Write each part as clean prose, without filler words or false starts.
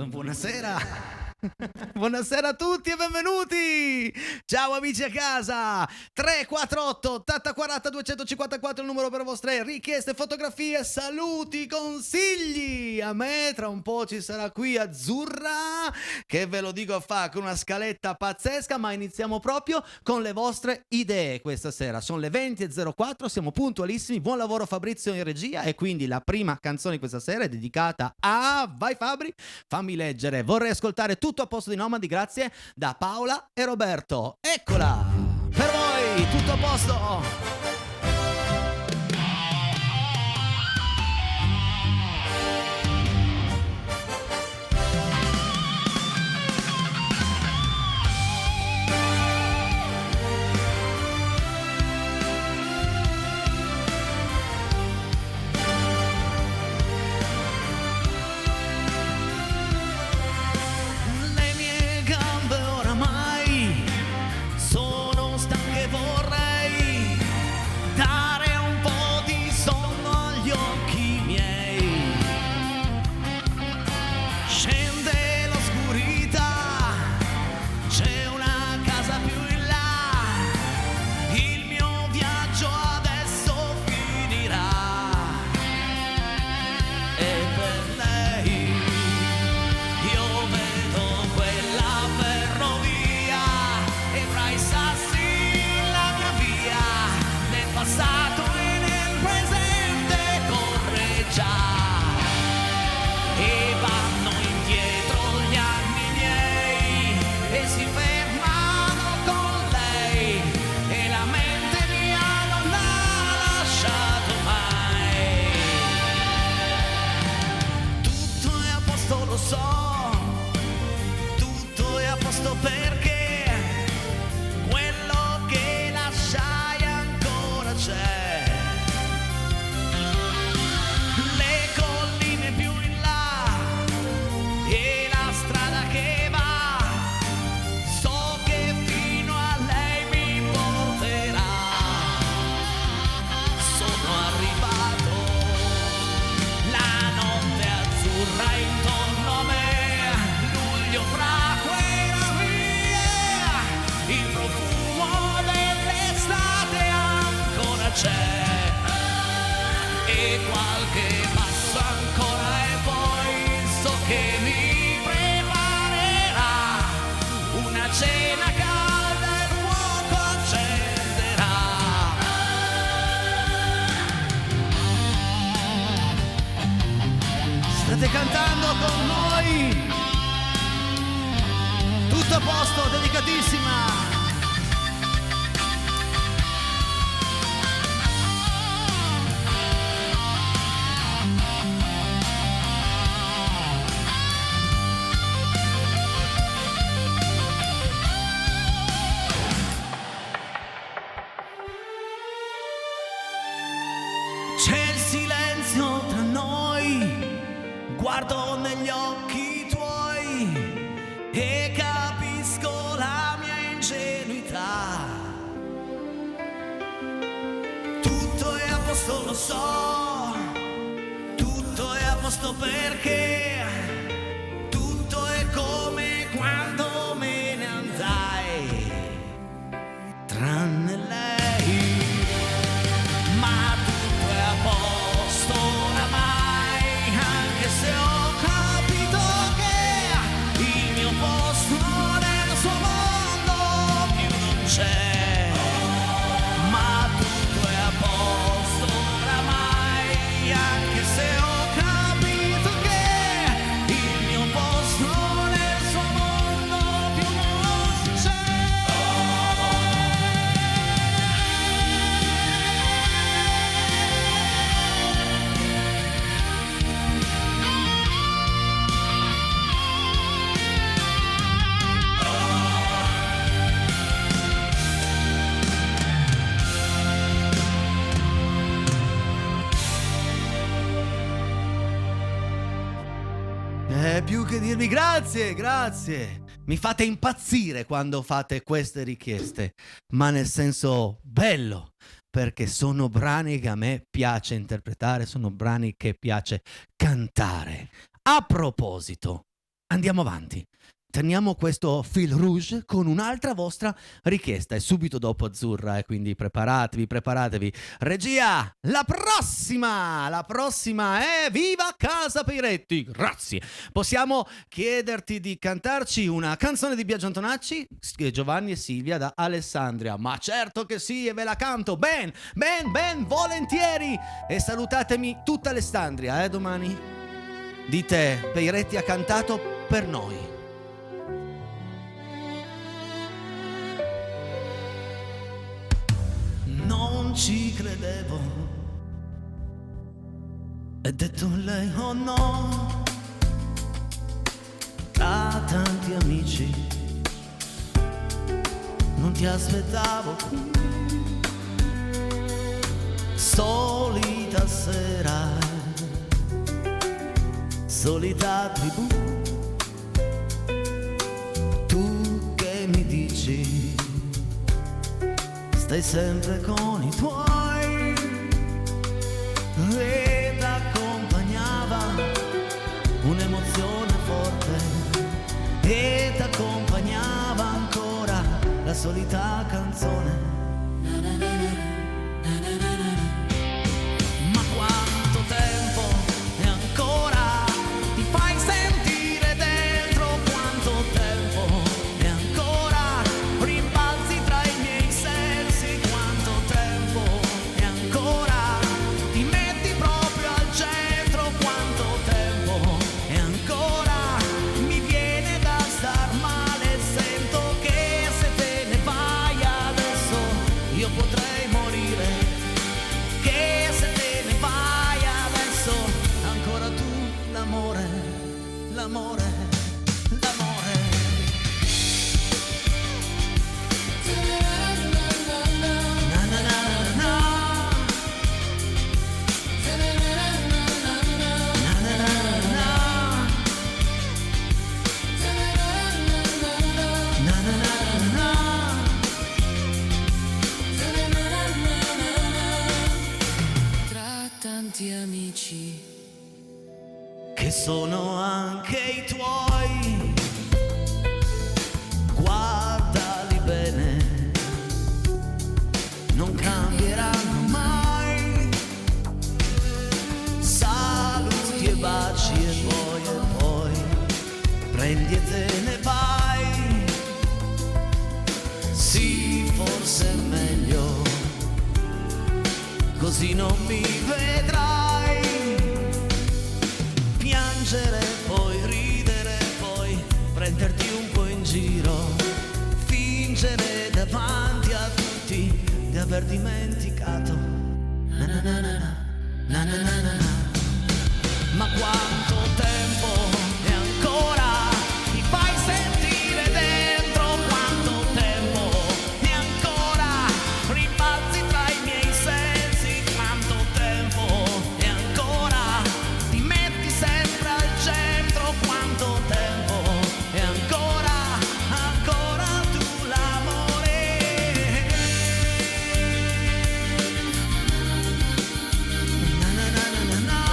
Buonasera. Buonasera a tutti e benvenuti. Ciao amici a casa. 348 80 40 254 il numero per vostre richieste, fotografie, saluti, consigli. A me tra un po' ci sarà qui Azzurra, che ve lo dico fa con una scaletta pazzesca, ma iniziamo proprio con le vostre idee questa sera. Sono le 20:04, siamo puntualissimi. Buon lavoro Fabrizio in regia, e quindi la prima canzone di questa sera è dedicata a... Vai Fabri, fammi leggere. Vorrei ascoltare Tutto a posto di Nomadi, grazie, da Paola e Roberto. Eccola, per voi, tutto a posto. State cantando con noi. Tutto a posto, dedicatissima. C'è il silenzio tra noi. Guardo negli occhi tuoi e capisco la mia ingenuità. Tutto è a posto, lo so. Tutto è a posto perché tutto è come quando me ne andai, tranne lei. Ma tutto è a posto oramai, anche se ho capito che il mio posto nel suo mondo più non c'è. Ma tutto è a posto oramai, anche se ho capito che il mio posto nel suo mondo più non c'è. Più che dirvi grazie, grazie. Mi fate impazzire quando fate queste richieste, ma nel senso bello, perché sono brani che a me piace interpretare, sono brani che piace cantare. A proposito, andiamo avanti. Teniamo questo fil rouge con un'altra vostra richiesta e subito dopo Azzurra, quindi preparatevi. Regia, la prossima è Viva Casa Piretti, grazie. Possiamo chiederti di cantarci una canzone di Biagio Antonacci, Giovanni e Silvia da Alessandria? Ma certo che sì, e ve la canto ben, volentieri. E salutatemi tutta Alessandria, domani. Dite, Piretti ha cantato per noi. Non ci credevo, è detto lei o no, tra tanti amici, non ti aspettavo qui, solita sera, solita tribù, tu che mi dici stai sempre con i tuoi ed accompagnava un'emozione forte ed accompagnava ancora la solita canzone. Ma quanto tempo e ancora ti fai sentire dentro, quanto tempo e ancora rimbalzi tra i miei sensi, quanto tempo e ancora ti metti proprio al centro, quanto tempo e ancora mi viene da star male, sento che se te ne vai adesso io potrei morire, che se te ne vai adesso ancora tu l'amore, l'amore, l'amore. Na na na na na. Na na na na. Na na na na. Tra tanti amici Che sono anche i tuoi, guardali bene, non cambieranno mai, saluti e baci e poi prendi e te ne vai, sì forse è meglio, così non mi vedrai piangere, poi ridere, poi prenderti un po' in giro, fingere davanti a tutti di aver dimenticato. Na na na na na, na na na na na. Ma quanto tempo e ancora ti fai sentire dentro, quanto tempo e ancora rimbalzi tra i miei sensi, quanto tempo e ancora ti metti sempre al centro, quanto tempo e ancora, ancora tu l'amore. Na na na na na na.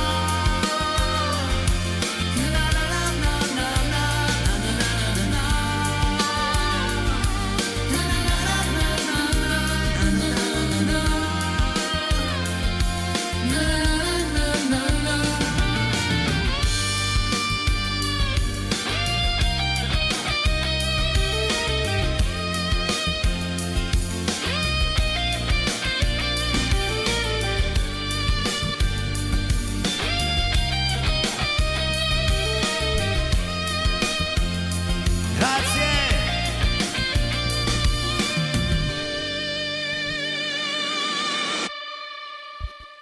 Na na na na na na. Na na na na na. Na na na na na. Na na na na na. Grazie.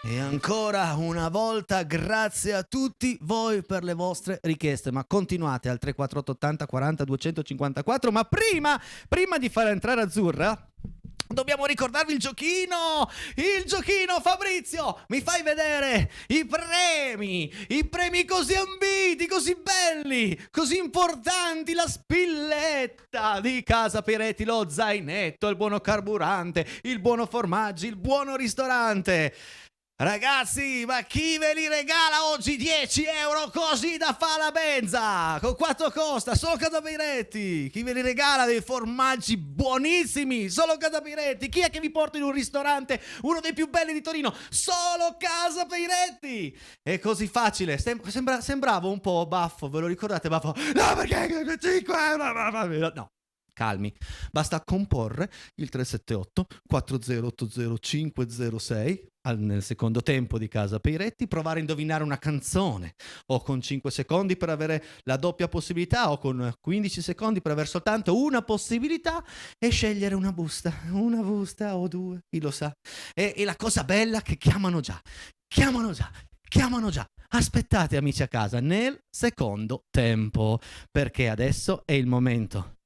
E ancora una volta grazie a tutti voi per le vostre richieste, ma continuate al 348 80 40 254, ma prima di far entrare Azzurra dobbiamo ricordarvi il giochino Fabrizio, mi fai vedere i premi così ambiti, così belli, così importanti, la spilletta di Casa Piretti, lo zainetto, il buono carburante, il buono formaggi, il buono ristorante. Ragazzi, ma chi ve li regala oggi 10 euro così da fare la benza? Con quanto costa? Solo Casa Peiretti. Chi ve li regala dei formaggi buonissimi? Solo Casa Peiretti. Chi è che vi porta in un ristorante, uno dei più belli di Torino? Solo Casa Peiretti. È così facile. Sembravo un po' Baffo, ve lo ricordate Baffo? No, perché 5 euro? No. Calmi, basta comporre il 378 4080 506 nel secondo tempo di Casa Peiretti, provare a indovinare una canzone o con 5 secondi per avere la doppia possibilità o con 15 secondi per avere soltanto una possibilità e scegliere una busta o due, chi lo sa. E la cosa bella è che chiamano già. Aspettate amici a casa nel secondo tempo, perché adesso è il momento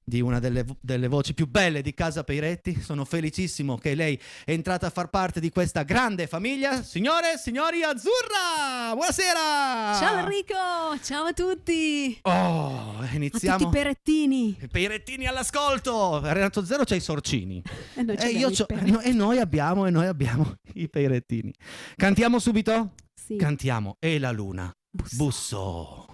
di una delle voci più belle di Casa Peiretti. Sono felicissimo che lei è entrata a far parte di questa grande famiglia. Signore e signori, Azzurra! Buonasera! Ciao Enrico, ciao a tutti! Oh, iniziamo. A tutti i perettini. I Peirettini all'ascolto! A Renato Zero c'è i sorcini. E noi abbiamo i Peirettini. Cantiamo subito? Sì. Cantiamo E la luna bussò.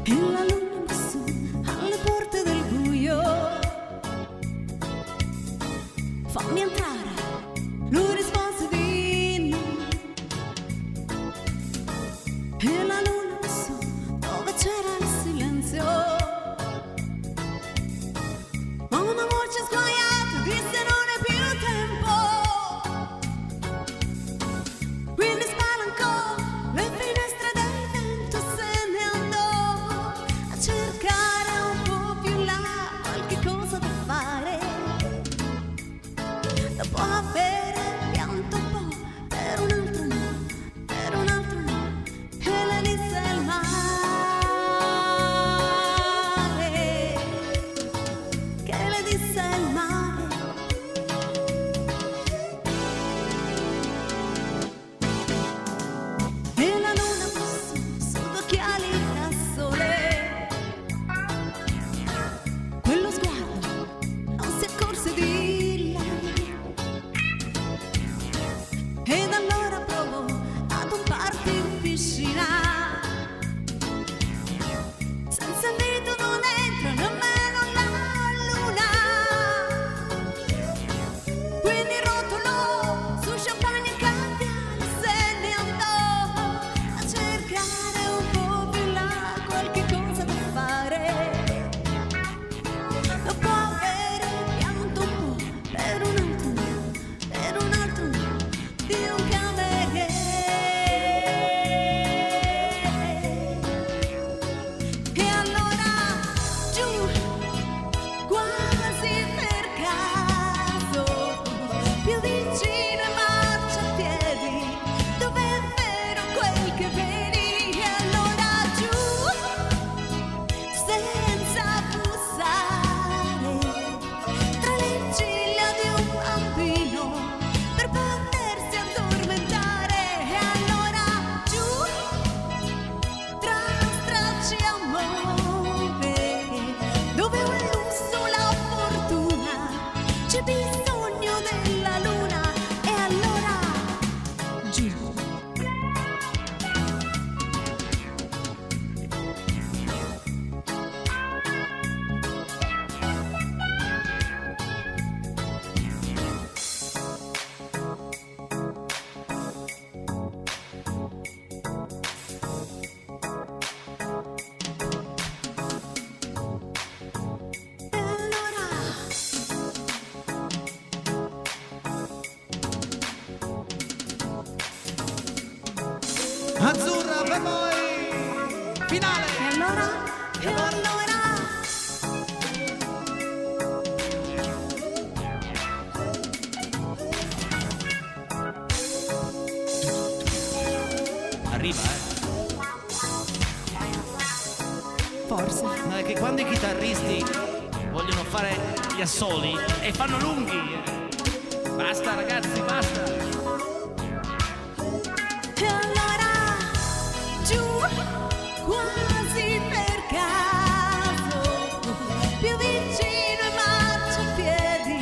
E la luna bussò alle porte del buio. Fammi entrare, lui rispose di no. E la luna bussò dove c'era il silenzio. Ma una voce sguaiata disse non è più tempo. Quindi spalancò le finestre del vento, se ne andò a cercare un po' più là qualche cosa da fare. Dopo aver pianto un po' per un altro no, e le disse il mare, che le disse il mare. E la luna bussò sull'occhiali da sole. Quello sguardo non si accorse di lei. Ed allora provò ad un party in piscina. Senza il dito non entra nemmeno la luna. Quindi rotolò su champagne e caviale, se ne andò a cercare un po' più là qualche cosa da fare. Dopo aver pianto un po' per un altro no, di un cameriere. E allora giù, quasi per caso, più vicino ai marciapiedi, dove è vero quel che vedi. E allora giù, senza bussare, tra le ciglia di un bambino, per potersi addormentare. E allora giù, tra stracci amore, dove un lusso, la fortuna, c'è bisogno della luna. E allora giù. E allora Azzurra per voi! Finale! E allora Arriva, forse. No, è che quando i chitarristi vogliono fare gli assoli e fanno lunghi. Basta ragazzi, basta. E allora giù, quasi per caso, più vicino ai marciapiedi,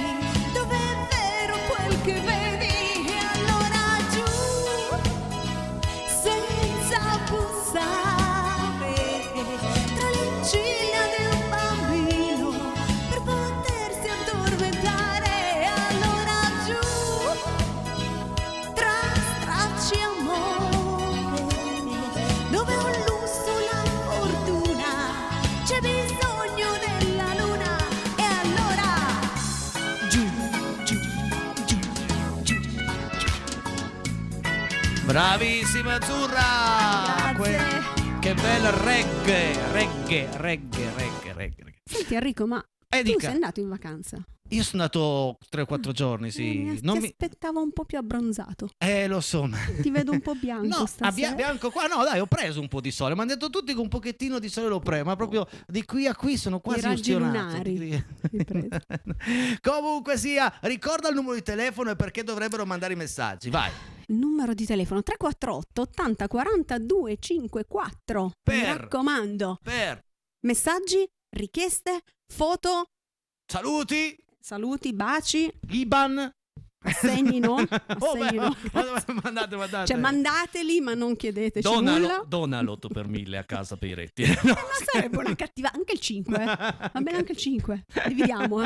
dove è vero quel che vedi. E allora giù, senza bussare, tra le ciglia di un bambino, per potersi addormentare. E allora giù, tra stracci amore, dove un lusso la fortuna, c'è bisogno della luna. E allora giù, giù, giù, giù. Bravissima Azzurra. Grazie. Che bel reggae. Senti Enrico, ma tu dica. sei andato in vacanza? Io sono andato 3-4 giorni, sì. Ti aspettavo un po' più abbronzato. Lo so. Ti vedo un po' bianco No, stasera. bianco qua. No, dai, ho preso un po' di sole. Mi hanno detto tutti che un pochettino di sole l'ho preso, ma proprio di qui a qui sono quasi I raggi ustionato. lunari. Hai preso. Comunque sia, ricorda il numero di telefono e perché dovrebbero mandare i messaggi. Vai. Il numero di telefono 348 80 40 254. Mi Per. raccomando. Per Messaggi, richieste, foto, saluti, baci, IBAN. assegni no. Oh, Assegni no. mandate. Cioè mandateli ma non chiedeteci nulla. Dona l'8 per 1000 a casa per i retti. Non sarebbe una cattiva, anche il 5. Va bene anche il 5. Dividiamo,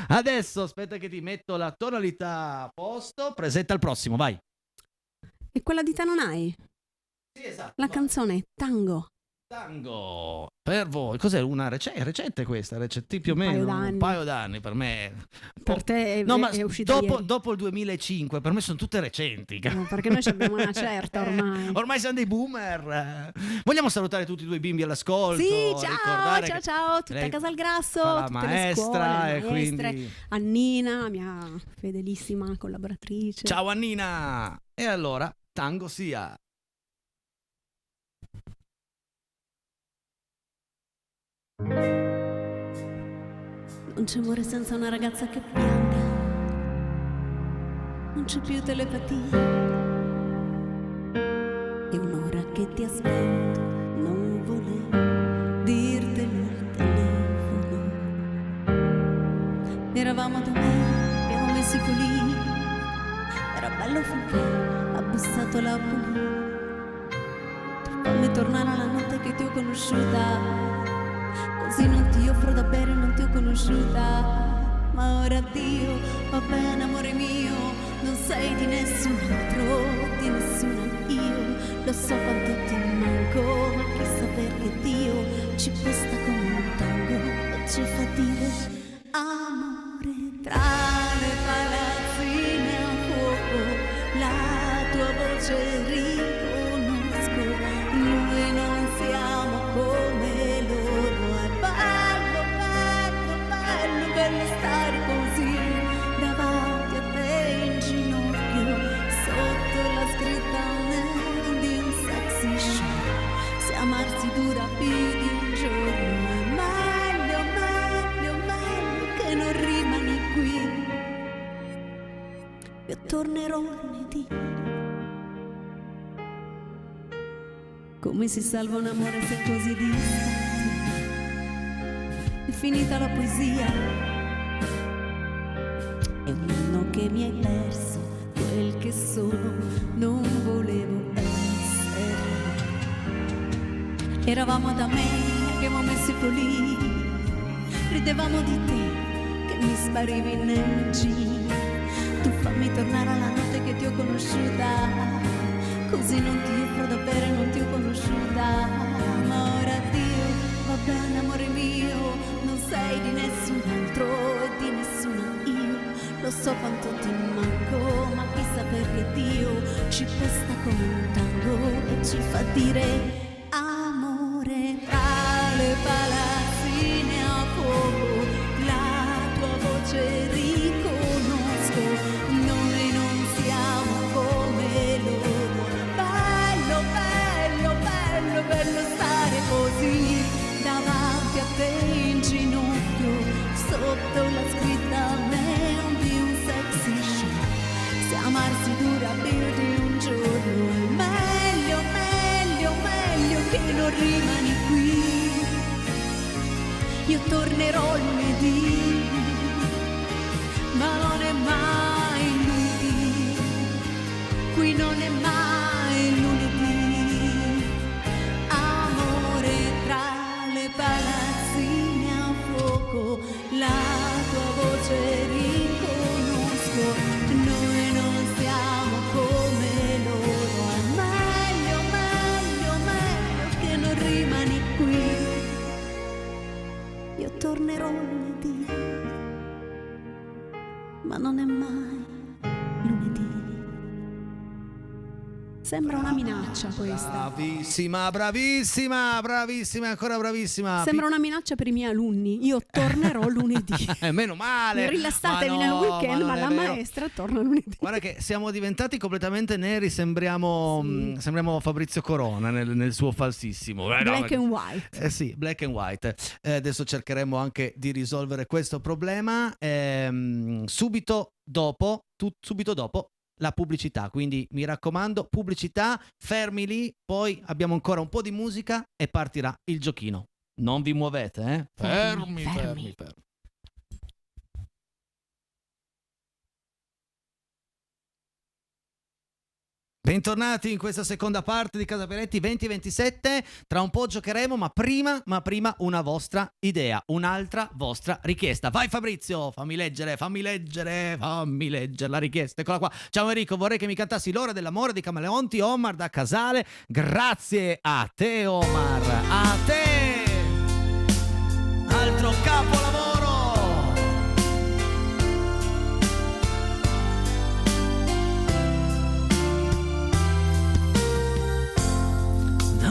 Adesso aspetta che ti metto la tonalità a posto. Presenta il prossimo, vai. E quella di Te non hai? Sì, esatto. La canzone Tango. Tango per voi. Cos'è? Una recente questa? Recente più o Un paio meno d'anni. un paio d'anni per me. Per te No, ma è uscita ieri. dopo il 2005 per me sono tutte recenti. No, perché noi ci abbiamo una certa ormai. Ormai siamo dei boomer. Vogliamo salutare tutti i tuoi bimbi all'ascolto. Sì, ricordare che ciao, tutta lei a Casalgrasso, fa la tutte maestra le e scuole, le maestre, quindi Annina, mia fedelissima collaboratrice. ciao Annina. E allora, tango sia. Non c'è amore senza una ragazza che pianga, non c'è più telepatia. È un'ora che ti aspetto, non volevo dirtelo al telefono. Eravamo da me, abbiamo messo i colini, era bello finché ha bussato la polina. Fammi tornare alla notte che ti ho conosciuta, così non ti offro da bere, non ti ho conosciuta. Ma ora addio, va bene amore mio, non sei di nessun altro, di nessuna io. Lo so quanto ti manco, ma chissà perché Dio ci pesta come un tango e ci fa dire amore. Tra le palazzine a fuoco, la tua voce riconosco. Noi non siamo come loro, è bello, bello, bello, bello stare così davanti a te in ginocchio, sotto la scritta di un sexy show. Se amarsi dura più di un giorno, è meglio, meglio, meglio che non rimani qui. Io tornerò lunedì. Come si salva un amore se così distante? È finita la poesia. È un anno che mi hai perso, quel che sono non volevo essere. Eravamo da me, abbiamo messo i polini, ridevamo di te che mi sparivi nel jean. Tu fammi tornare alla notte che ti ho conosciuta, così non ti offro da bere, non ti ho conosciuta. Ma ora Dio, va bene amore mio, non sei di nessun altro e di nessuna io. Lo so quanto ti manco, ma chissà perché Dio ci pesta come un tango e ci fa dire amore. Tra le palazzine a fuoco, la tua voce riconosco. Noi non siamo come loro. Bello, bello, bello, bello stare così davanti a te in ginocchio, sotto la scritta neon di un sexy show. amarsi dura più di un giorno. È meglio, meglio, meglio che non rimani qui. Io tornerò lunedì, ma non è mai lunedì. Qui non è mai lunedì. Amore tra le palazzine a fuoco, la tua voce riconosco. Noi non siamo come loro. È meglio, meglio, meglio che non rimani qui. Io tornerò lunedì, ma non è mai lunedì. Sembra una minaccia questa. Bravissima, bravissima, bravissima, ancora bravissima. Sembra una minaccia per i miei alunni. Io tornerò lunedì. Meno male. Rilassatevi nel weekend, ma la maestra torna lunedì. Guarda che siamo diventati completamente neri, sembriamo Fabrizio Corona nel suo falsissimo. Black and white. Sì, black and white. Adesso cercheremo anche di risolvere questo problema subito dopo la pubblicità, quindi mi raccomando, pubblicità, fermi lì, poi abbiamo ancora un po' di musica e partirà il giochino. Non vi muovete, eh? Fermi. Bentornati in questa seconda parte di Casa Peretti 2027. Tra un po' giocheremo, ma prima una vostra idea, un'altra vostra richiesta. Vai Fabrizio, fammi leggere la richiesta. Eccola qua. Ciao Enrico, vorrei che mi cantassi L'ora dell'amore di Camaleonti, Omar da Casale. Grazie a te Omar, a te. Altro capolavoro.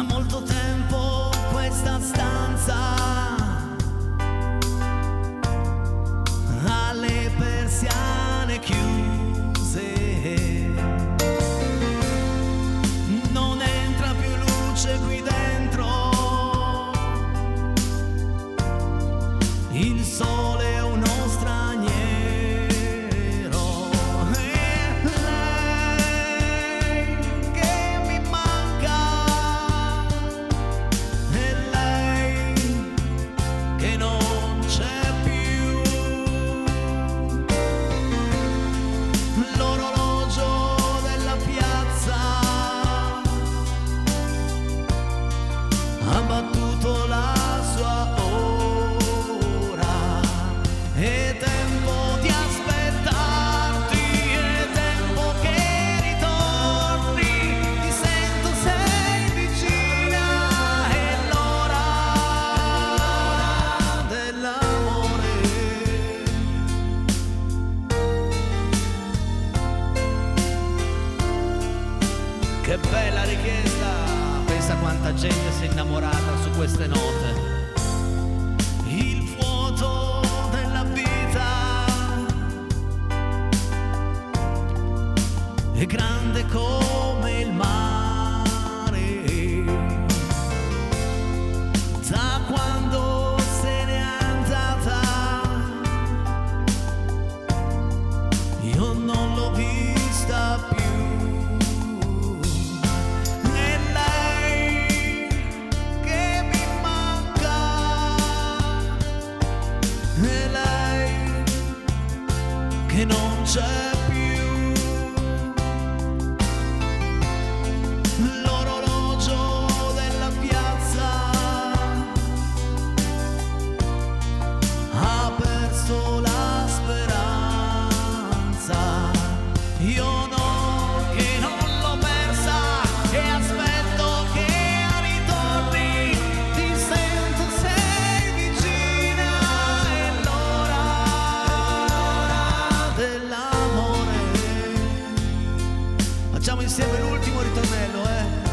Molto tempo questa stanza ha le persiane chiuse, non entra più luce qui dentro, il sole è uno straniero. Che bella richiesta, pensa quanta gente si è innamorata su queste note. Il vuoto della vita è grande come il mare, da quando se n'è andata io non l'ho vista più. Che non c'è più, l'orologio della piazza ha perso la speranza. Io no, che non l'ho persa e aspetto che ritorni, ti sento, sei vicina, è l'ora dell'amore. Facciamo insieme l'ultimo ritornello,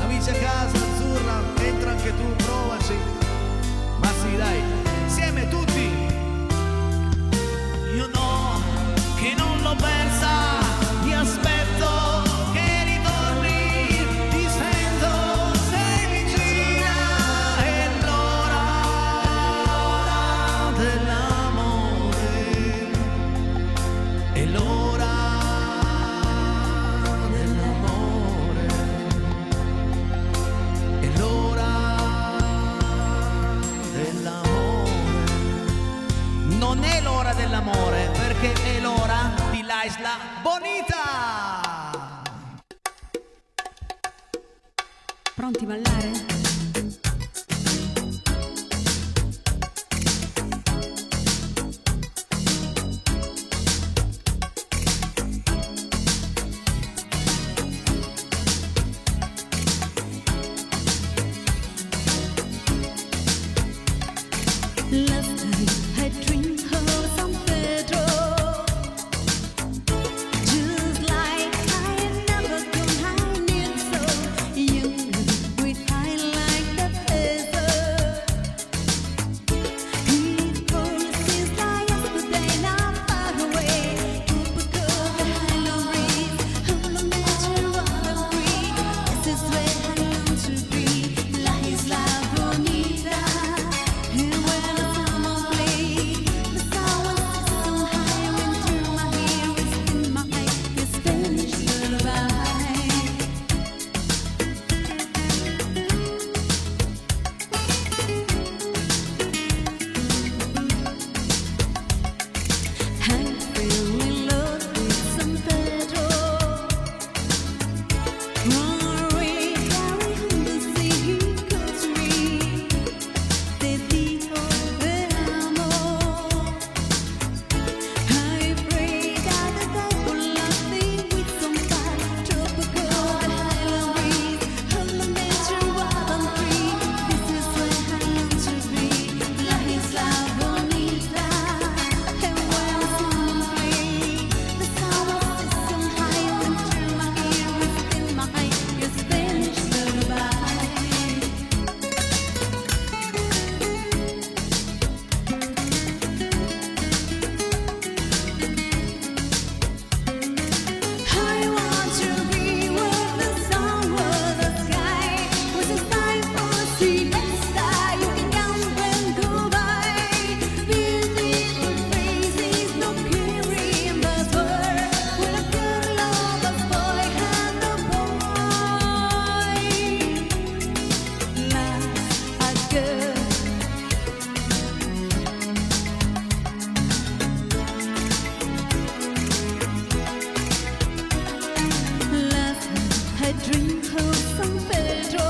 amici a casa, azzurra, entra anche tu, provaci. Ma sì, dai, insieme tutti. Io no, che non l'ho persa, ti aspetto che ritorni, ti sento, sei vicina, è l'ora dell'amore, è l'ora Bonita. Pronti a ballare? Last night I drink of San Pedro, just like I never gone. I knew so young with high like the feather. It falls since like yesterday, not far away. Tropical Highland breeze, all the nature water free. This is where I long to be, La Isla Bonita. And when the summer play, the sound system high went through my ear, in my eye, the Spanish lullaby. I fell in love with San Pedro. Rory, Harry, on the sea country. Te digo te amo. I pray that the day will last me with some fire. Tropical Highland breeze, all the nature wild and free. This is where I long to be, La Isla Bonita. And when the sun play, the sound system high went through my ear, within my eye, your Spanish lullaby. I want to be where the sun was the sky, with a sign for sea and star. You can come and go by. Beautiful faces, no caring but word. When a girl loves a boy and a boy, like a girl. Last night I drink of San Pedro.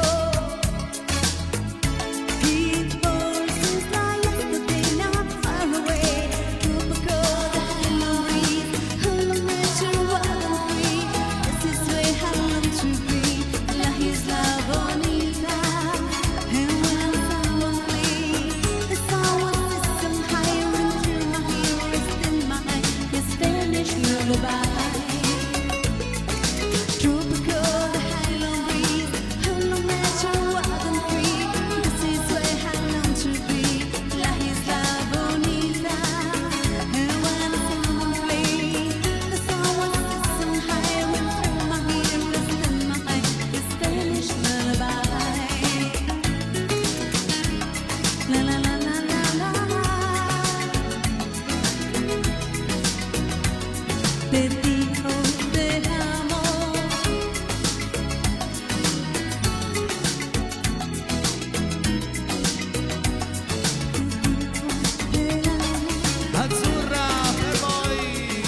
It falls since like yesterday, not far away. Tropical Highland breeze, all the nature wild and free. This is where I long to be, La Isla Bonita. And when the sun play, the sound system high went through my ear, in my eye, your Spanish lullaby. Tropical Highland breeze, all the nature wild and free. This is where I long to be, La Isla Bonita. And when the sun play, the sound system high went through my ear, in my eye, your Spanish lullaby. La la la la la la. Te digo te amo. Azzurra per voi.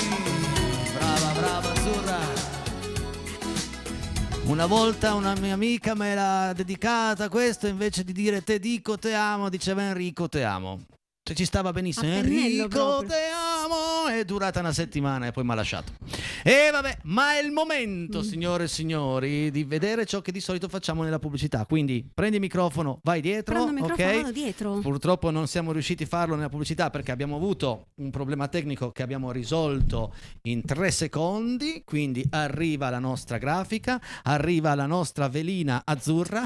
Brava, brava Azzurra. Una volta una mia amica me l'ha dedicata questo, invece di dire te dico te amo, diceva Enrico te amo. Cioè ci stava benissimo. A pennello Enrico proprio. te amo. È durata una settimana e poi mi ha lasciato. E vabbè, ma è il momento, signore e signori, di vedere ciò che di solito facciamo nella pubblicità. Quindi prendi il microfono, vai dietro. Prendo il microfono, ok? vado dietro. Purtroppo non siamo riusciti a farlo nella pubblicità perché abbiamo avuto un problema tecnico che abbiamo risolto in 3 secondi. Quindi arriva la nostra grafica, arriva la nostra velina azzurra.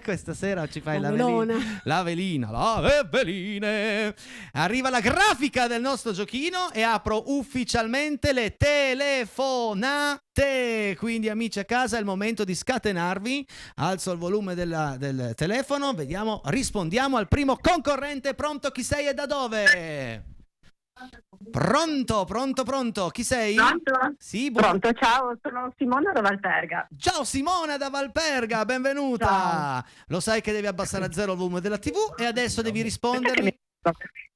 Questa sera ci fai La la velona. velina. La velina, la veline. Arriva la grafica del nostro giochino e apro ufficialmente le telefonate. Quindi amici a casa è il momento di scatenarvi. Alzo il volume del telefono, vediamo, rispondiamo al primo concorrente. Pronto, chi sei e da dove? Pronto, pronto, pronto, chi sei? Pronto? Sì, Pronto, ciao, sono Simona da Valperga. Ciao Simona da Valperga, benvenuta. Ciao. Lo sai che devi abbassare a 0 il volume della TV e adesso devi Perché rispondermi. mi...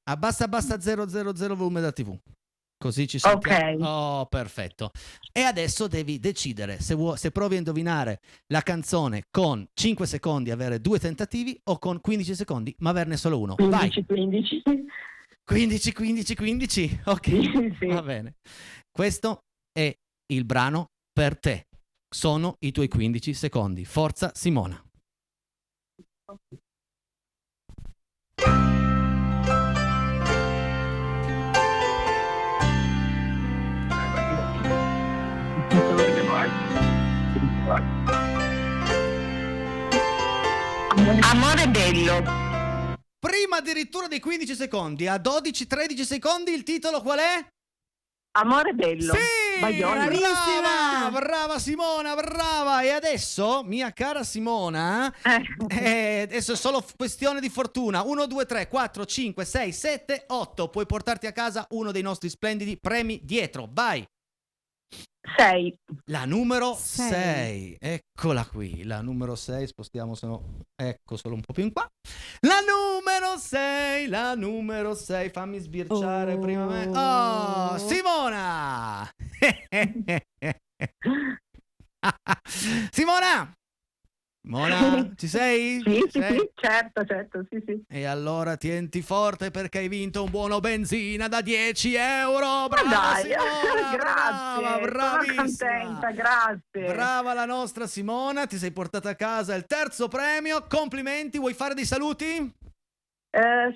Abbassa 000 il volume della TV. Così ci sentiamo. Ok. Oh, perfetto. E adesso devi decidere se provi a indovinare la canzone con 5 secondi avere 2 tentativi o con 15 secondi ma averne solo uno. Vai. 15. 15. Ok, Sì. va bene. Questo è il brano per te. Sono i tuoi 15 secondi. Forza Simona. Amore bello. Prima addirittura dei 15 secondi, a 12-13 secondi il titolo qual è? Amore bello. Sì! Baglioni. Bravissima! Brava Simona, brava! E adesso, mia cara Simona, adesso è solo questione di fortuna. 1, 2, 3, 4, 5, 6, 7, 8. Puoi portarti a casa uno dei nostri splendidi premi dietro. Vai! 6. La numero Sei. 6, eccola qui, la numero 6, spostiamo ecco solo un po' più in qua. La numero 6, fammi sbirciare Oh. prima me. Oh, Simona! Simona! Simona, ci sei? Sì, Sei? certo, sì. E allora tienti forte perché hai vinto un buono benzina da 10 euro. Brava Dai, Simona, grazie. brava, bravissima. Sono contenta, grazie. Brava la nostra Simona, ti sei portata a casa il terzo premio. Complimenti, vuoi fare dei saluti?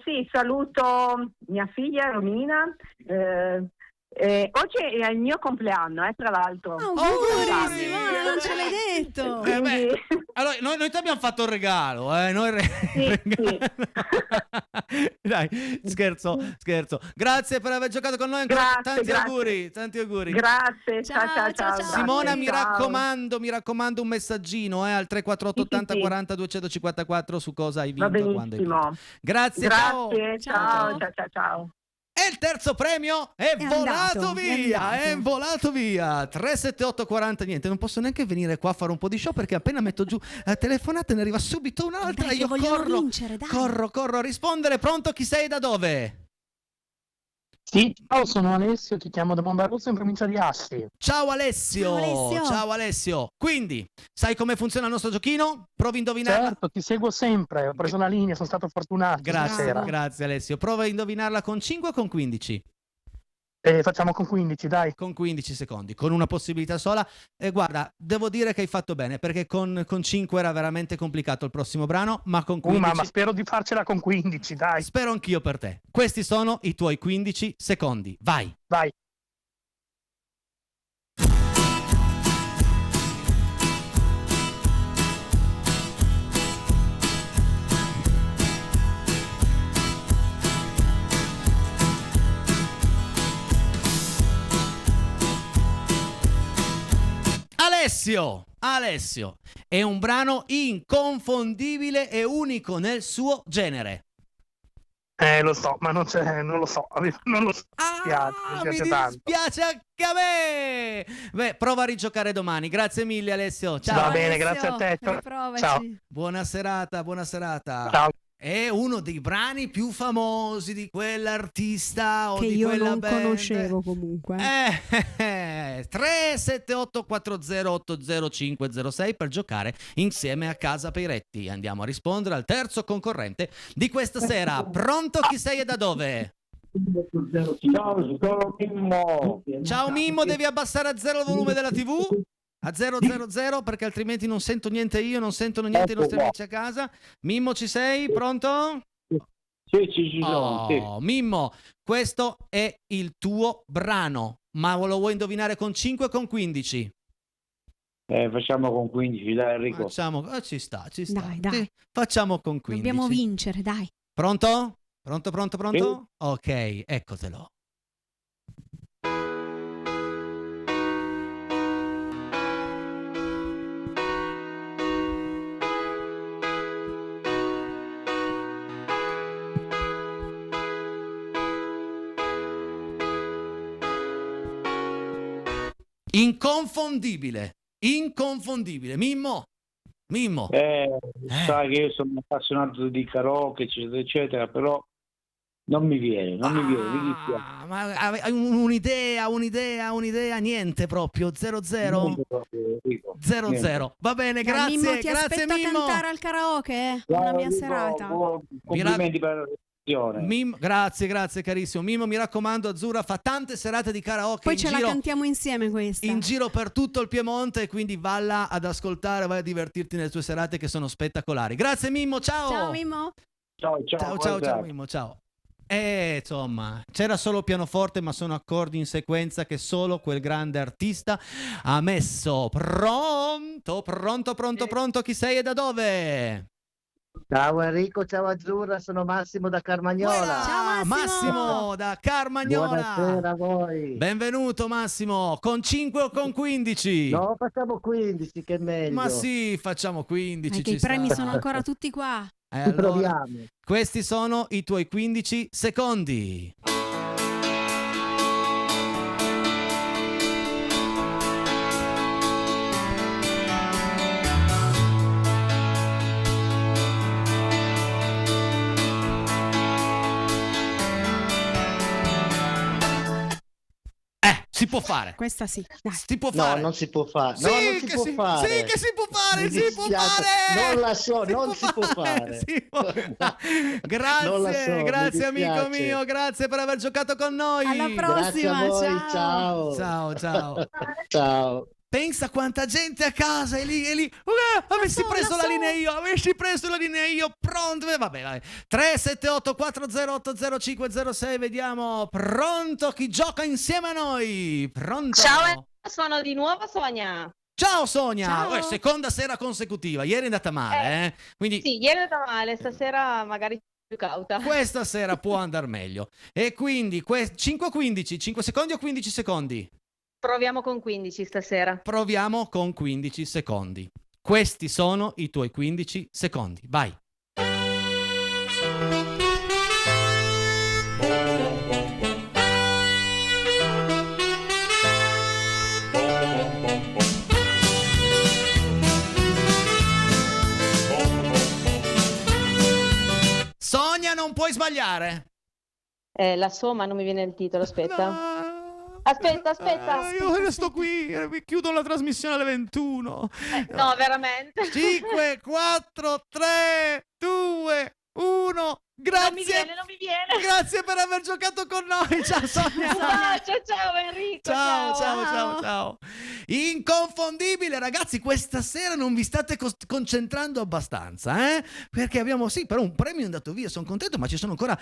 Sì, saluto mia figlia Romina. Oggi è il mio compleanno, tra l'altro. Auguri, Auguri! Simona, non ce l'hai detto. Beh, allora, noi ti abbiamo fatto il regalo, noi Sì. Dai, scherzo. Grazie per aver giocato con noi. Grazie, tanti grazie. auguri. Grazie, Ciao, ciao. Simona, mi Ciao. raccomando un messaggino al 348 80 Sì. 40 254 su cosa hai Va vinto, quando hai vinto. benissimo. Grazie, Grazie, Ciao. ciao. E il terzo premio è volato andato, via, è è andato. volato via. 378 40, niente, non posso neanche venire qua a fare un po' di show perché appena metto giù la telefonata ne arriva subito un'altra. Dai, che Io vogliono vincere, dai. corro a rispondere. Pronto, chi sei e da dove? Sì, ciao, sono Alessio, ti chiamo da Monterosso in provincia di Asti. Ciao Alessio. Ciao, Alessio. Quindi, sai come funziona il nostro giochino? Provi a indovinarla. Certo, ti seguo sempre, ho preso la linea, sono stato fortunato Grazie, stasera. grazie Alessio. Prova a indovinarla con 5 o con 15? Facciamo con 15, dai. Con 15 secondi, con una possibilità sola. E guarda, devo dire che hai fatto bene, perché con 5 era veramente complicato il prossimo brano, ma con 15... Ma spero di farcela con 15, dai. Spero anch'io per te. Questi sono i tuoi 15 secondi. Vai! Vai. Alessio, è un brano inconfondibile e unico nel suo genere. Lo so, ma non lo so, non lo so. Mi Mi dispiace tanto. dispiace anche a me. Beh, prova a rigiocare domani. Grazie mille Alessio. Ciao. Va bene, Alessio, grazie a te. riprovaci. Ciao. Buona serata. Ciao. È uno dei brani più famosi di quell'artista o Che di io quella non band. conoscevo comunque. 37840800506 per giocare insieme a Casa Peiretti. Andiamo a rispondere al terzo concorrente di questa sera. Pronto, chi sei e da dove? Ciao, sono Mimmo. Ciao Mimmo, devi abbassare a 0 il volume della TV. A 000 perché altrimenti non sento niente io, non sentono niente i nostri amici a casa. Mimmo, ci sei? Pronto? Sì, ci sono. Sì. Oh, Mimmo, questo è il tuo brano, ma lo vuoi indovinare con 5 o con 15? Facciamo con 15, dai Enrico. Facciamo, ci sta. Dai. Sì, facciamo con 15. Dobbiamo vincere, dai. Pronto? Pronto? Ok, eccotelo. Inconfondibile. Mimmo. Sai che io sono appassionato di karaoke, eccetera, eccetera, però Non mi viene, mi dispiace. Ma hai un'idea, niente proprio, 0-0? Niente proprio, Enrico. 0-0. Va bene, Dai, Mimmo, grazie, ti grazie aspetto a Mimmo. cantare al karaoke, Ciao, una mia Enrico, serata. complimenti per la recensione. Grazie carissimo. Mimmo, mi raccomando, Azzurra fa tante serate di karaoke Poi in ce la giro, cantiamo insieme questa. in giro per tutto il Piemonte, quindi valla ad ascoltare, vai a divertirti nelle tue serate che sono spettacolari. Grazie Mimmo, ciao. Ciao Mimmo. Ciao buonasera. Mimmo, ciao. Insomma, c'era solo pianoforte, ma sono accordi in sequenza che solo quel grande artista ha messo. Pronto, chi sei e da dove? Ciao Enrico, ciao Azzurra, sono Massimo da Carmagnola. Ciao, Massimo da Carmagnola. Buonasera a voi. Benvenuto Massimo, con 5 o con 15? No, facciamo 15, che è meglio. Ma sì, facciamo 15. Anche ci i premi sta. sono ancora tutti qua. Ci Allora, proviamo. questi sono i tuoi 15 secondi. Si può fare. Questa sì, dai. Si può No, fare. non si può fare. Sì, No, non si che può si- fare. sì, che si può fare, Mi si può dispiace. fare. Non la so, non si può fare. Si può fare. Non la Grazie, so, grazie mi amico dispiace. mio, grazie per aver giocato con noi. Alla Grazie prossima, a voi, ciao. ciao. Ciao. Ciao. Pensa quanta gente a casa è lì. Avessi preso la linea io, pronto. Vabbè. 378 408 0506, vediamo. Pronto, chi gioca insieme a noi? Pronto? Ciao, sono di nuovo Sonia. Ciao Sonia. Ciao. Seconda sera consecutiva, ieri è andata male, eh? Quindi Sì, ieri è andata male, stasera magari più cauta. questa sera può andare meglio. E quindi 5 o 15? 5 secondi o 15 secondi? Proviamo con 15 stasera. Proviamo con 15 secondi. Questi sono i tuoi 15 secondi. Vai. Sonia, non puoi sbagliare. La somma non mi viene il titolo, aspetta. No. Aspetta. Io resto qui, chiudo la trasmissione alle 21. No, veramente. 5, 4, 3, 2, 1. Grazie. Non mi viene. Grazie per aver giocato con noi. Ciao Sonia. Ciao Enrico. Ciao. Inconfondibile, ragazzi, questa sera non vi state concentrando abbastanza, Perché abbiamo, sì, però un premio è andato via, sono contento, ma ci sono ancora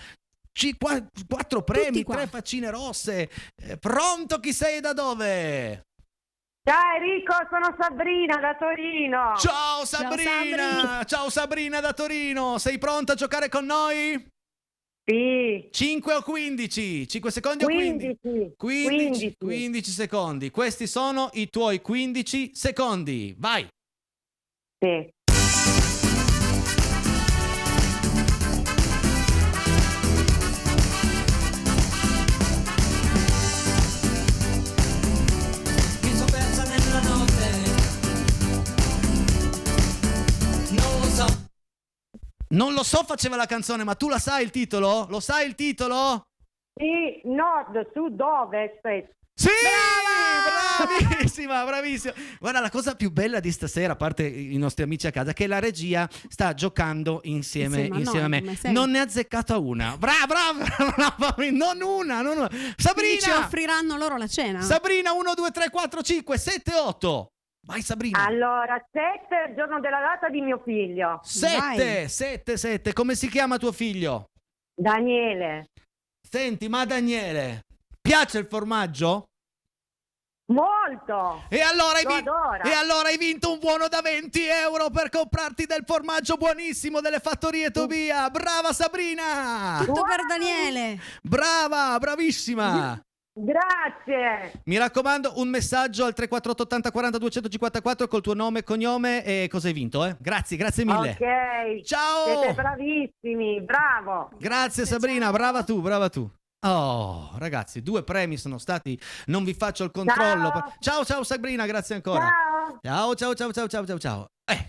4 premi, qua. 3 faccine rosse. Pronto, chi sei e da dove? Ciao Enrico, sono Sabrina da Torino. Ciao Sabrina! Ciao Sabrina da Torino! Sei pronta a giocare con noi? Sì. 5 o 15? 5 secondi o 15? 15 secondi. Questi sono i tuoi 15 secondi. Vai! Sì. Mi sono persa nella notte. Non lo so. Non lo so, faceva la canzone, ma tu la sai il titolo? Lo sai il titolo? Sì, nord, sud, ovest. Sì! Bravissima. Guarda, la cosa più bella di stasera, a parte i nostri amici a casa, è che la regia sta giocando insieme a me. Non ne ha azzeccata una. Brava! Non una. Sabrina! Ci offriranno loro la cena. Sabrina, 1, 2, 3, 4, 5, 7, 8. Vai Sabrina. Allora, 7 è il giorno della data di mio figlio. 7. Come si chiama tuo figlio? Daniele. Senti, ma Daniele, piace il formaggio? Molto. E allora adora. hai vinto un buono da 20 euro per comprarti del formaggio buonissimo delle fattorie Tobia. Brava Sabrina! Tutto per Daniele. Brava, bravissima! Grazie. Mi raccomando, un messaggio al 348 80 40 254 col tuo nome e cognome e cosa hai vinto, Grazie mille. Ok. Ciao! Siete bravissimi, bravo. Grazie Sabrina, brava tu. Oh, ragazzi, 2 premi sono stati. Non vi faccio il controllo. Ciao Sabrina, grazie ancora. Ciao. Ciao.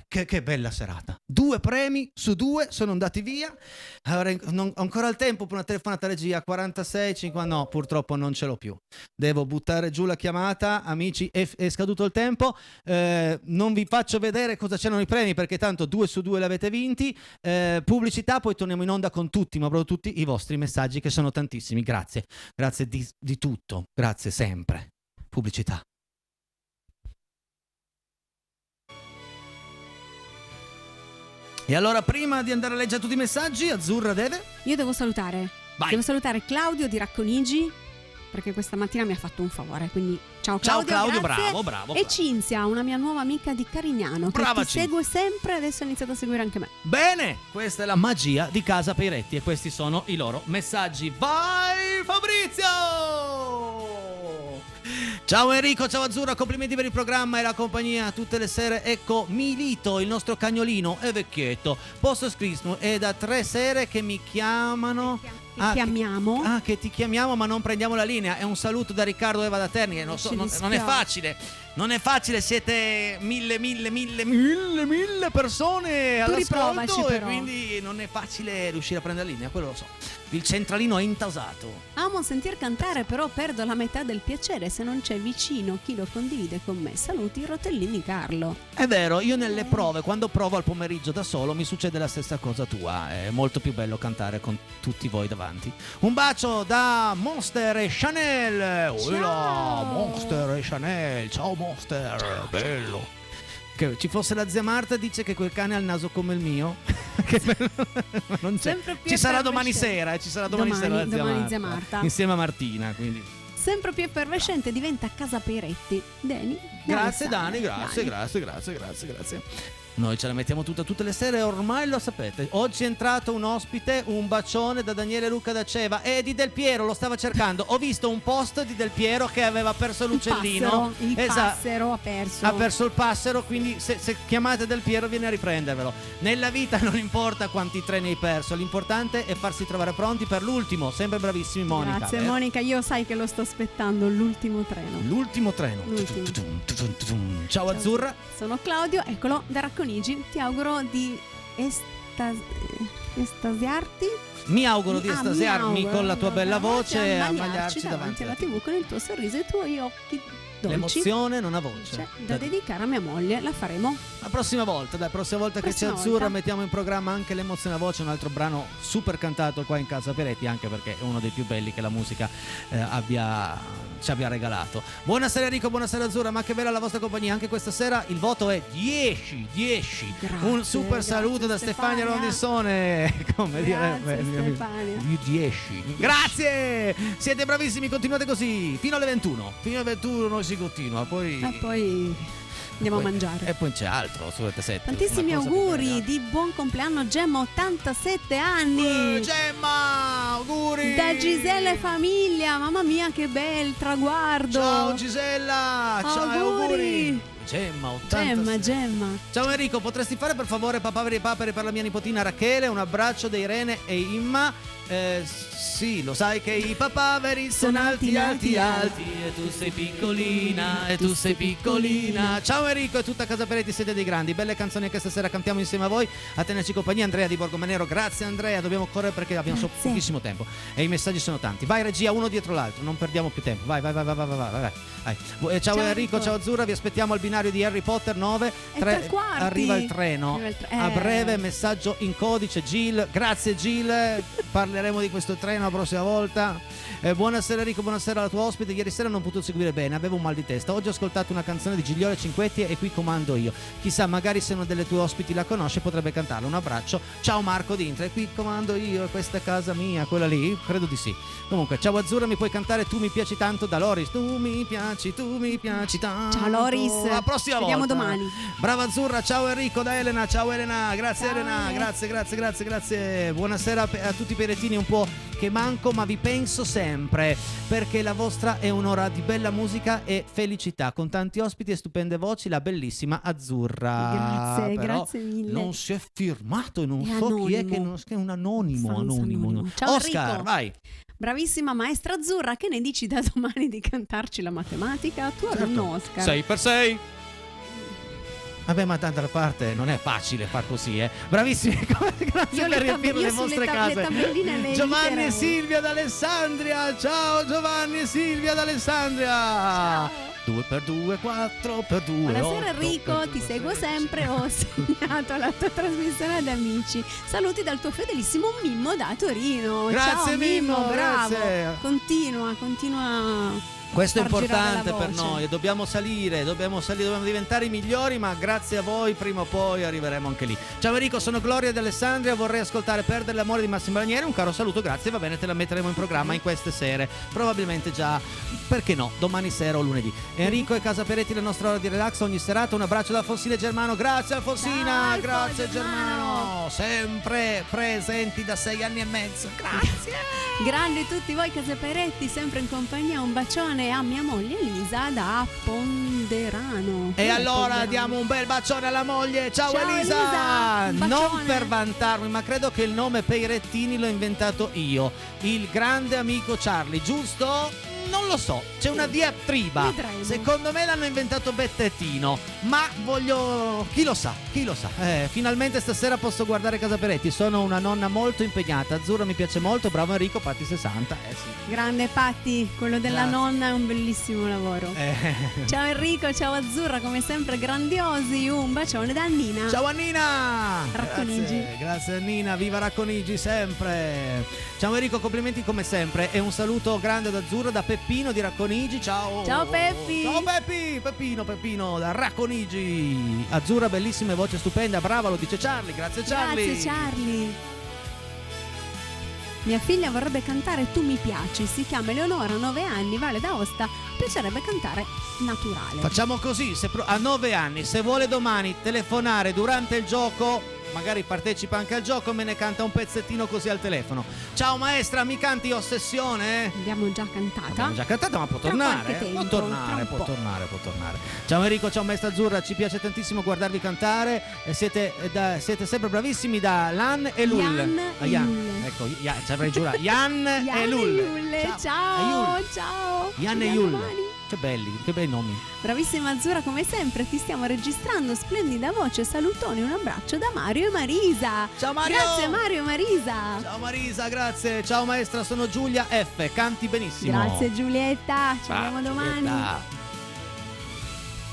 Che bella serata. 2 premi su 2 sono andati via. Allora, ho ancora il tempo per una telefonata regia. 46, 50. No, purtroppo non ce l'ho più. Devo buttare giù la chiamata. Amici, è scaduto il tempo. Non vi faccio vedere cosa c'erano i premi perché tanto 2 su 2 li avete vinti. Pubblicità, poi torniamo in onda con tutti, ma proprio tutti i vostri messaggi che sono tantissimi. Grazie di tutto. Grazie sempre. Pubblicità. E allora, prima di andare a leggere tutti i messaggi, Azzurra deve? Io devo salutare. Vai. Devo salutare Claudio di Racconigi, perché questa mattina mi ha fatto un favore. Quindi ciao Claudio. Ciao Claudio, grazie. bravo. E Cinzia, una mia nuova amica di Carignano, Brava che ti Cinzia. segue sempre, adesso ha iniziato a seguire anche me. Bene, questa è la magia di Casa Peiretti e questi sono i loro messaggi. Vai Fabrizio! Ciao Enrico, ciao Azzurra, complimenti per il programma e la compagnia tutte le sere. Ecco Milito, il nostro cagnolino, è vecchietto, posto scritto, è da 3 sere che mi chiamano. Chiamiamo. Che ti chiamiamo ma non prendiamo la linea. È un saluto da Riccardo Eva da Terni. Non è facile. Non è facile, siete mille persone all'ascolto e quindi non è facile riuscire a prendere la linea, quello lo so. Il centralino è intasato. Amo sentir cantare, però perdo la metà del piacere se non c'è vicino chi lo condivide con me. Saluti, Rotellini Carlo. È vero, io nelle prove, quando provo al pomeriggio da solo, mi succede la stessa cosa tua. È molto più bello cantare con tutti voi davanti. Un bacio da Monster e Chanel. Ciao Monster e Chanel. Ciao Monster, bello. Che ci fosse la zia Marta, dice che quel cane ha il naso come il mio. Non c'è. Ci sarà domani sera, ci sarà domani sera la zia Marta. Insieme a Martina, quindi. Sempre più effervescente diventa Casa Peiretti. Grazie Dani, grazie. Noi ce la mettiamo tutte le sere, ormai lo sapete. Oggi è entrato un ospite, un bacione da Daniele Luca da Ceva e di Del Piero, lo stava cercando. Ho visto un post di Del Piero che aveva perso l'uccellino. Il passero ha perso. Ha perso il passero, quindi se chiamate Del Piero viene a riprendervelo. Nella vita non importa quanti treni hai perso, l'importante è farsi trovare pronti per l'ultimo. Sempre bravissimi Monica. Grazie Monica, io sai che lo sto aspettando, l'ultimo treno. L'ultimo treno. Ciao Azzurra. Sono Claudio, eccolo, da Racconigi. Ti auguro di estasiarti. Mi auguro di estasiarmi con la tua bella voce e ammaliarci davanti alla TV con il tuo sorriso e i tuoi occhi dolci. L'emozione non ha voce. Cioè, da dedicare a mia moglie, la faremo la prossima volta. Che c'è Azzurra mettiamo in programma anche l'emozione a voce, un altro brano super cantato qua in Casa Peiretti, anche perché è uno dei più belli che la musica ci abbia regalato. Buonasera Enrico, buonasera Azzurra, ma che bella la vostra compagnia anche questa sera. Il voto è 10. Un super saluto da Stefania Rondissone, come direbbe 10. Grazie, siete bravissimi, continuate così fino alle 21 noi si continua, poi andiamo a mangiare. E poi c'è altro su RT7. Tantissimi auguri di buon compleanno Gemma, 87 anni. Gemma, auguri. Da Gisella e famiglia, mamma mia che bel traguardo. Ciao Gisella, ciao, auguri. Gemma, 80. Gemma. Ciao Enrico, potresti fare per favore papaveri papere per la mia nipotina Rachele? Un abbraccio da Irene e Imma. Sì, lo sai che i papaveri sono alti e tu sei piccolina. Ciao Enrico e tutta Casa Peiretti, siete dei grandi. Belle canzoni che stasera cantiamo insieme a voi. A tenerci compagnia Andrea di Borgomanero. Grazie Andrea, dobbiamo correre perché abbiamo pochissimo tempo e i messaggi sono tanti. Vai regia, uno dietro l'altro, non perdiamo più tempo. Vai. Ciao Enrico, ciao Azzurra, vi aspettiamo al binario di Harry Potter 9. Arriva il treno. A breve messaggio in codice. Gil, grazie Gil. Parleremo di questo treno la prossima volta. Buonasera Enrico, buonasera alla tua ospite. Ieri sera non ho potuto seguire bene, avevo un mal di testa. Oggi ho ascoltato una canzone di Gigliola Cinquetti e qui comando io. Chissà, magari se una delle tue ospiti la conosce potrebbe cantarla. Un abbraccio. Ciao Marco Dintra, e qui comando io, questa è casa mia, quella lì? Credo di sì. Comunque, ciao Azzurra, mi puoi cantare Tu mi piaci tanto da Loris. Tu mi piaci tanto. Ciao Loris. La prossima volta. Vediamo domani. Brava Azzurra, ciao Enrico da Elena. Ciao Elena, grazie ciao, Elena. Grazie. Buonasera a tutti i peirettini, un po' che manco, ma vi penso sempre, perché la vostra è un'ora di bella musica e felicità, con tanti ospiti e stupende voci, la bellissima Azzurra. Grazie mille. Non si è firmato e non so anonimo. Chi è che è un anonimo. Ciao Oscar, Enrico. vai. Bravissima maestra Azzurra, che ne dici da domani di cantarci la matematica? Tu certo. Un Oscar 6x6. Vabbè, ma d'altra parte non è facile far così, Bravissimi, grazie per riempire le vostre case. Giovanni e Silvia d'Alessandria, ciao Giovanni e Silvia d'Alessandria. Ciao. 2 per 2, 4 per 2. Buonasera 8 Enrico, per 2, ti seguo 16. sempre, ho segnato la tua trasmissione ad amici. Saluti dal tuo fedelissimo Mimmo da Torino. Grazie Ciao Mimmo, bravo. grazie. Continua. Questo è far girare importante la per voce. noi, dobbiamo salire, dobbiamo diventare i migliori, ma grazie a voi prima o poi arriveremo anche lì. Ciao Enrico, sono Gloria d'Alessandria, vorrei ascoltare Perdere l'amore di Massimo Ranieri, un caro saluto, grazie, va bene, te la metteremo in programma in queste sere, probabilmente già, perché no, domani sera o lunedì. Enrico e Casa Peretti, la nostra ora di relax ogni serata, un abbraccio da Alfonsina e Germano, grazie Alfonsina, Ciao, grazie Germano. sempre presenti da 6 anni e mezzo, grazie. Grandi tutti voi Casa Peretti, sempre in compagnia, un bacione a mia moglie Elisa da Ponderano. E allora Ponderano. diamo un bel bacione alla moglie. Ciao Ciao, Elisa! Elisa, un bacione. Non per vantarmi, ma credo che il nome Peirettini l'ho inventato io. Il grande amico Charlie, giusto? Non lo so, c'è una diatriba. Vedremo. Secondo me l'hanno inventato Bettettino, ma voglio... chi lo sa. Finalmente stasera posso guardare Casa Peretti. Sono una nonna molto impegnata. Azzurra mi piace molto, bravo Enrico, Patti 60. Sì. Grande Patti, quello della Grazie. nonna è un bellissimo lavoro. Ciao Enrico, ciao Azzurra, come sempre grandiosi, un bacione da Nina. Ciao Annina! Racconigi. Grazie Annina, viva Racconigi sempre! Ciao Enrico, complimenti come sempre e un saluto grande da Azzurra, da Peppino di Racconigi, ciao! Ciao Peppi! Ciao Peppi! Peppino da Racconigi! Azzurra, bellissima e voce stupenda, brava, lo dice Charlie, grazie Charlie! Grazie Charlie! Mia figlia vorrebbe cantare Tu mi piaci, si chiama Eleonora, 9 anni, Valle d'Aosta, piacerebbe cantare naturale. Facciamo così, a 9 anni, se vuole domani telefonare durante il gioco, magari partecipa anche al gioco, me ne canta un pezzettino così al telefono. Ciao maestra, mi canti Ossessione? Abbiamo già cantata. Ma può Tra tornare, qualche tempo, può tornare. Ciao Enrico, ciao maestra Azzurra, ci piace tantissimo guardarvi cantare e siete sempre bravissimi da Lan e Lul. Jan Ecco, ci avrei giurato. Jan e Lul. Ciao. Jan e Ci Yul. vediamo domani. Che belli, che bei nomi. Bravissima Azzurra, come sempre ti stiamo registrando, splendida voce, salutoni, un abbraccio da Mario e Marisa. Ciao Mario! Grazie Mario e Marisa. Ciao Marisa, grazie. Ciao maestra, sono Giulia F. Canti benissimo. Grazie Giulietta, ci vediamo domani. Giulietta.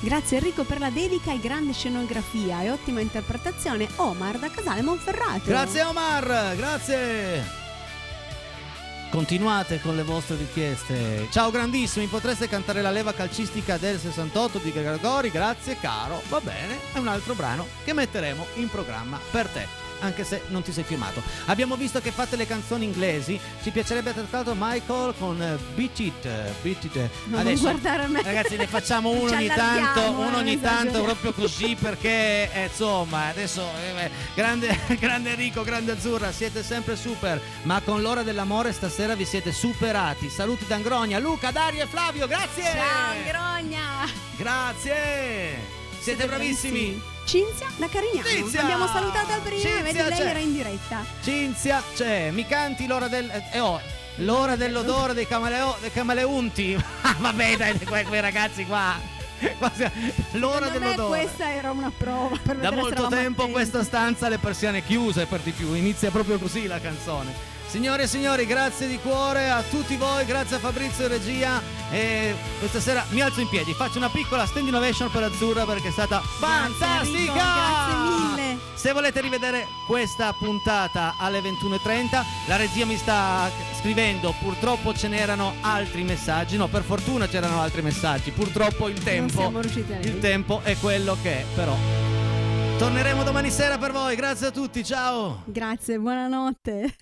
Grazie Enrico per la dedica e grande scenografia e ottima interpretazione. Omar da Casale Monferrato. Grazie Omar, grazie. Continuate con le vostre richieste. Ciao grandissimi, potreste cantare la leva calcistica del 68 di Gregori? Grazie caro, va bene, è un altro brano che metteremo in programma per te, anche se non ti sei firmato. Abbiamo visto che fate le canzoni inglesi, ci piacerebbe trattato Michael con Beat It. Non guardare me. Ragazzi, ne facciamo Ci uno ogni tanto, esageriamo. proprio così, perché insomma adesso grande Enrico, grande Azzurra, siete sempre super, ma con l'ora dell'amore stasera vi siete superati. Saluti da Angrogna, Luca, Dario e Flavio, grazie. Ciao Grogna. Grazie, siete bravissimi. Cinzia da Carignano. Cinzia! L'abbiamo salutata prima, Cinzia vedi lei c'è. era in diretta. Cinzia c'è, mi canti l'ora l'ora dell'odore dei camaleonti. Vabbè dai, quei ragazzi qua. L'ora Secondo me dell'odore. questa era una prova per Da vedere se molto eravamo tempo attenti. questa stanza le persiane chiuse per di più, inizia proprio così la canzone. Signore e signori, grazie di cuore a tutti voi, grazie a Fabrizio in regia e questa sera mi alzo in piedi, faccio una piccola standing ovation per Azzurra perché è stata fantastica! Enrico, grazie mille. Se volete rivedere questa puntata alle 21:30, la regia mi sta scrivendo, purtroppo ce n'erano altri messaggi, no, per fortuna c'erano altri messaggi, purtroppo il siamo riusciti a leggere. tempo è quello che è, però torneremo domani sera per voi, grazie a tutti, ciao! Grazie, buonanotte.